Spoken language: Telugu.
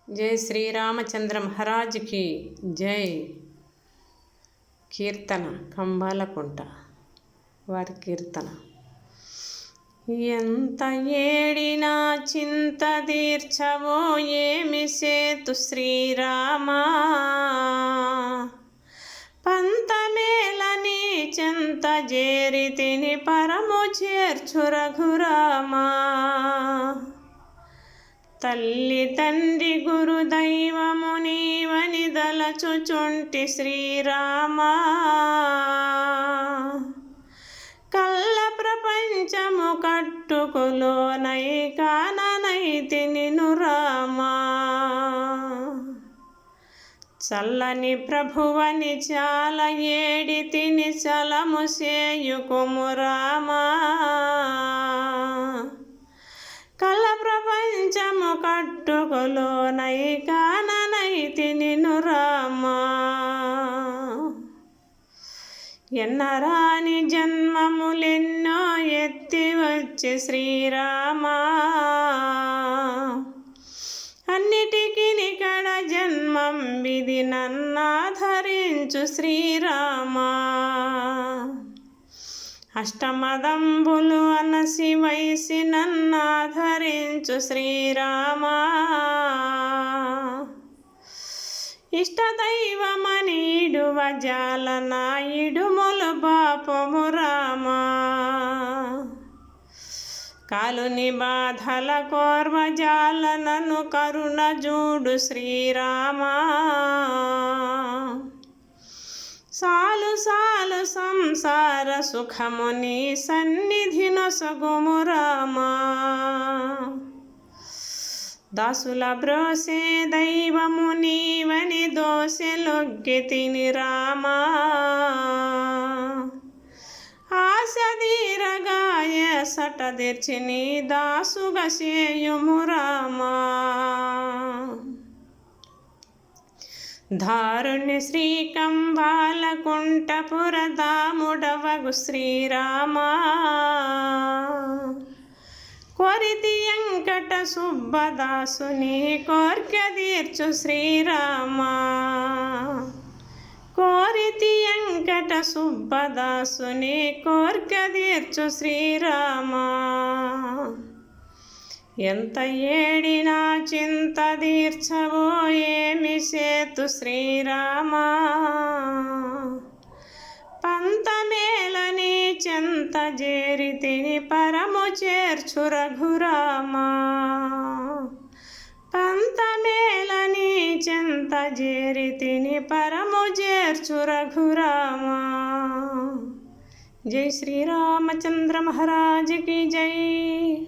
జై శ్రీరామచంద్ర మహారాజ్ కి జై. కీర్తన కంబాలకుంట వారి కీర్తన. ఎంత ఏడినా చింత తీర్చవో ఏమి సేతు శ్రీరామా, పంతమేలని చెంత జేరితిని పరము చేర్చు రఘురామా. తల్లి తండ్రి గురు దైవము నీవని దలచుచుంటి శ్రీరామా, కళ్ళ ప్రపంచము కట్టుకులోనై కాననైతి నిను రామా. చల్లని ప్రభువని చాలా ఏడి తిని చలము సేయుకుము రామా, కళ్ళ ప్రపంచము కట్టుకులోనై కాననైతి నిను రామా. ఎన్నరాని జన్మములెన్నో ఎత్తి వచ్చి శ్రీరామా, అన్నిటికీ నికడ జన్మం విధి నన్నాధరించు శ్రీరామా. అష్టమదంబులు అనసి వైసి నన్నాధరించు శ్రీరామా, ఇష్టదైవమని ఇడువ జాలన ఇడుములు బాపము రామా. కాలుని బాధల కోర్వజాలనను కరుణ జూడు శ్రీరామా. సాలు సాలు సంసార సుఖము నీ సన్నిధి నొసగుము రామా. దాసుల బ్రోసే దైవము నీవని దోసెలొగ్గి తిని రామా. ఆశ తీరగాయ సటదెర్చి నీ దాసుగా సేయుము రామా. దారుణ్య శ్రీ కంబాలకుంటపురధాముడవగు శ్రీరామా, కొరితి వెంకట సుబ్బదాసుని కోర్కె తీర్చు శ్రీరామా. కోరితి వెంకట సుబ్బదాసుని కోర్కె తీర్చు శ్రీరామా. ఎంత ఏడినా చింత తీర్చవో ఏమి సేతు శ్రీరామా, పంతమేలని చెంత జేరితిని పరము చేర్చు రఘురామా. పంతమేలని చెంత జేరితిని పరము చేర్చు రఘురామా. జై శ్రీరామచంద్ర మహారాజ్ కి జై.